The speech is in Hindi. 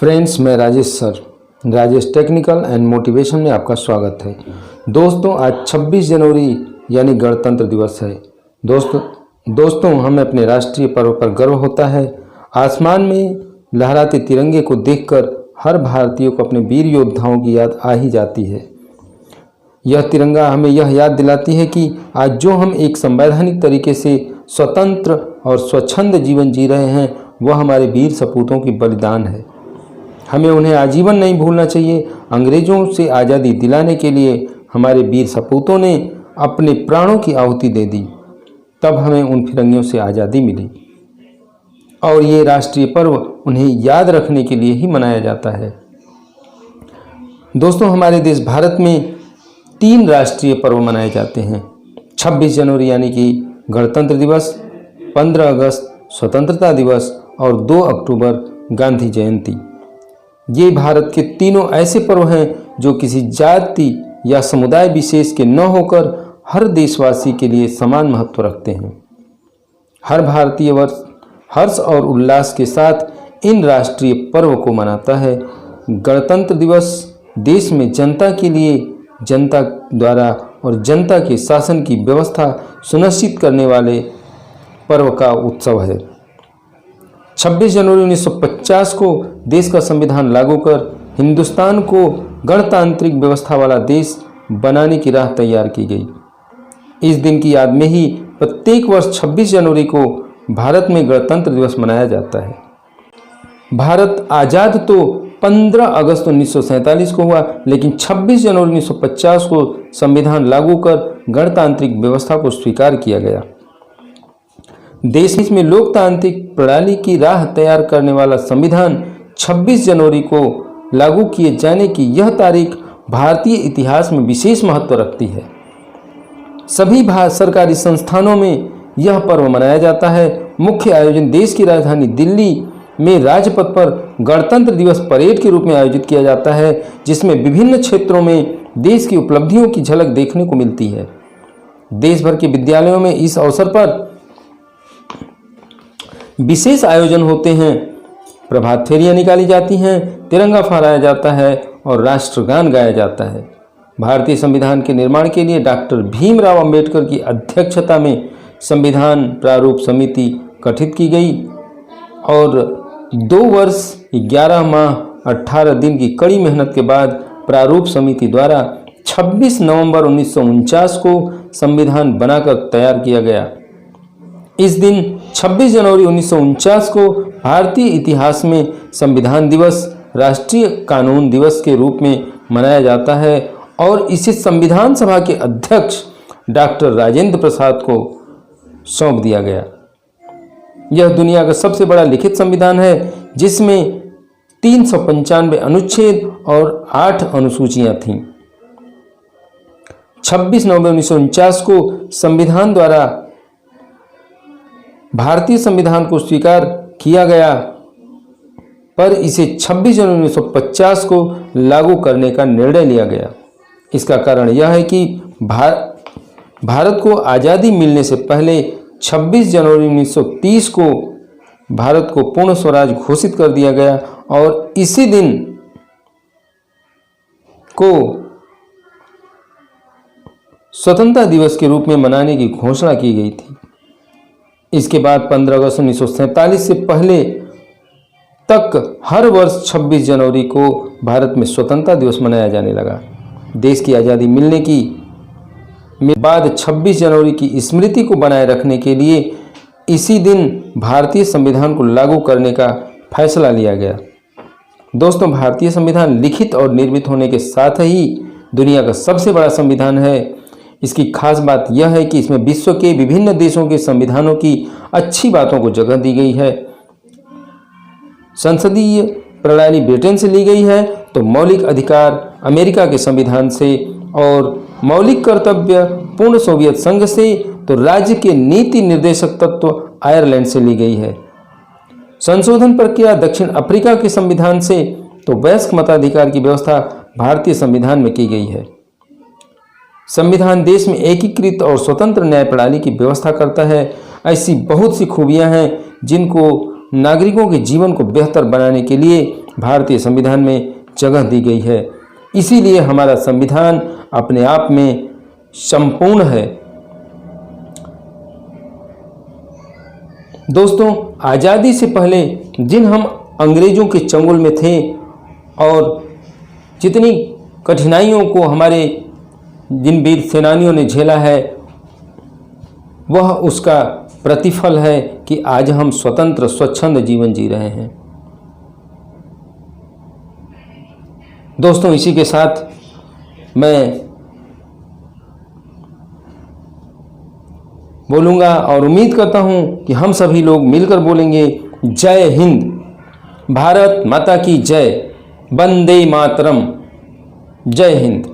फ्रेंड्स, मैं Rajesh sir, Rajesh technical and motivation में आपका स्वागत है। दोस्तों, आज 26 जनवरी यानी गणतंत्र दिवस है। दोस्तों हमें अपने राष्ट्रीय पर्व पर गर्व होता है। आसमान में लहराते तिरंगे को देखकर हर भारतीय को अपने वीर योद्धाओं की याद आ ही जाती है। यह तिरंगा हमें यह याद दिलाती है कि आज जो हम एक संवैधानिक तरीके से स्वतंत्र और स्वच्छंद जीवन जी रहे हैं, वह हमारे वीर सपूतों की बलिदान है। हमें उन्हें आजीवन नहीं भूलना चाहिए। अंग्रेजों से आज़ादी दिलाने के लिए हमारे वीर सपूतों ने अपने प्राणों की आहुति दे दी, तब हमें उन फिरंगियों से आज़ादी मिली। और ये राष्ट्रीय पर्व उन्हें याद रखने के लिए ही मनाया जाता है। दोस्तों, हमारे देश भारत में 3 राष्ट्रीय पर्व मनाए जाते हैं। 26 जनवरी यानी कि गणतंत्र दिवस, 15 अगस्त स्वतंत्रता दिवस और 2 अक्टूबर गांधी जयंती। ये भारत के तीनों ऐसे पर्व हैं जो किसी जाति या समुदाय विशेष के न होकर हर देशवासी के लिए समान महत्व रखते हैं। हर भारतीय वर्ष हर्ष और उल्लास के साथ इन राष्ट्रीय पर्व को मनाता है। गणतंत्र दिवस देश में जनता के लिए, जनता द्वारा और जनता के शासन की व्यवस्था सुनिश्चित करने वाले पर्व का उत्सव है। 26 जनवरी 1950 को देश का संविधान लागू कर हिंदुस्तान को गणतांत्रिक व्यवस्था वाला देश बनाने की राह तैयार की गई। इस दिन की याद में ही प्रत्येक वर्ष 26 जनवरी को भारत में गणतंत्र दिवस मनाया जाता है। भारत आज़ाद तो 15 अगस्त 1947 को हुआ, लेकिन 26 जनवरी 1950 को संविधान लागू कर गणतांत्रिक व्यवस्था को स्वीकार किया गया। देश में लोकतांत्रिक प्रणाली की राह तैयार करने वाला संविधान 26 जनवरी को लागू किए जाने की यह तारीख भारतीय इतिहास में विशेष महत्व रखती है। सभी सरकारी संस्थानों में यह पर्व मनाया जाता है। मुख्य आयोजन देश की राजधानी दिल्ली में राजपथ पर गणतंत्र दिवस परेड के रूप में आयोजित किया जाता है, जिसमें विभिन्न क्षेत्रों में देश की उपलब्धियों की झलक देखने को मिलती है। देश भर के विद्यालयों में इस अवसर पर विशेष आयोजन होते हैं। प्रभात फेरियां निकाली जाती हैं, तिरंगा फहराया जाता है और राष्ट्रगान गाया जाता है। भारतीय संविधान के निर्माण के लिए डॉक्टर भीमराव अंबेडकर की अध्यक्षता में संविधान प्रारूप समिति गठित की गई और 2 वर्ष 11 माह 18 दिन की कड़ी मेहनत के बाद प्रारूप समिति द्वारा 26 नवंबर 1949 को संविधान बनाकर तैयार किया गया। इस दिन 26 जनवरी 1949 को भारतीय इतिहास में संविधान दिवस राष्ट्रीय कानून दिवस के रूप में मनाया जाता है और इसे संविधान सभा के अध्यक्ष डॉक्टर राजेंद्र प्रसाद को सौंप दिया गया। यह दुनिया का सबसे बड़ा लिखित संविधान है, जिसमें 395 अनुच्छेद और 8 अनुसूचियां थीं। 26 नवंबर 1949 को संविधान द्वारा भारतीय संविधान को स्वीकार किया गया, पर इसे 26 जनवरी 1950 को लागू करने का निर्णय लिया गया। इसका कारण यह है कि भारत को आज़ादी मिलने से पहले 26 जनवरी 1930 को भारत को पूर्ण स्वराज घोषित कर दिया गया और इसी दिन को स्वतंत्रता दिवस के रूप में मनाने की घोषणा की गई थी। इसके बाद 15 अगस्त 1947 से पहले तक हर वर्ष 26 जनवरी को भारत में स्वतंत्रता दिवस मनाया जाने लगा। देश की आज़ादी मिलने की बाद 26 जनवरी की स्मृति को बनाए रखने के लिए इसी दिन भारतीय संविधान को लागू करने का फैसला लिया गया। दोस्तों, भारतीय संविधान लिखित और निर्मित होने के साथ ही दुनिया का सबसे बड़ा संविधान है। इसकी खास बात यह है कि इसमें विश्व के विभिन्न देशों के संविधानों की अच्छी बातों को जगह दी गई है। संसदीय प्रणाली ब्रिटेन से ली गई है तो मौलिक अधिकार अमेरिका के संविधान से और मौलिक कर्तव्य पूर्ण सोवियत संघ से, तो राज्य के नीति निर्देशक तत्व आयरलैंड से ली गई है। संशोधन प्रक्रिया दक्षिण अफ्रीका के संविधान से, तो वयस्क मताधिकार की व्यवस्था भारतीय संविधान में की गई है। संविधान देश में एकीकृत और स्वतंत्र न्याय प्रणाली की व्यवस्था करता है। ऐसी बहुत सी खूबियां हैं जिनको नागरिकों के जीवन को बेहतर बनाने के लिए भारतीय संविधान में जगह दी गई है। इसीलिए हमारा संविधान अपने आप में संपूर्ण है। दोस्तों, आज़ादी से पहले जिन हम अंग्रेज़ों के चंगुल में थे और जितनी कठिनाइयों को हमारे जिन वीर सेनानियों ने झेला है, वह उसका प्रतिफल है कि आज हम स्वतंत्र स्वच्छंद जीवन जी रहे हैं। दोस्तों, इसी के साथ मैं बोलूँगा और उम्मीद करता हूँ कि हम सभी लोग मिलकर बोलेंगे, जय हिंद, भारत माता की जय, वंदे मातरम, जय हिंद।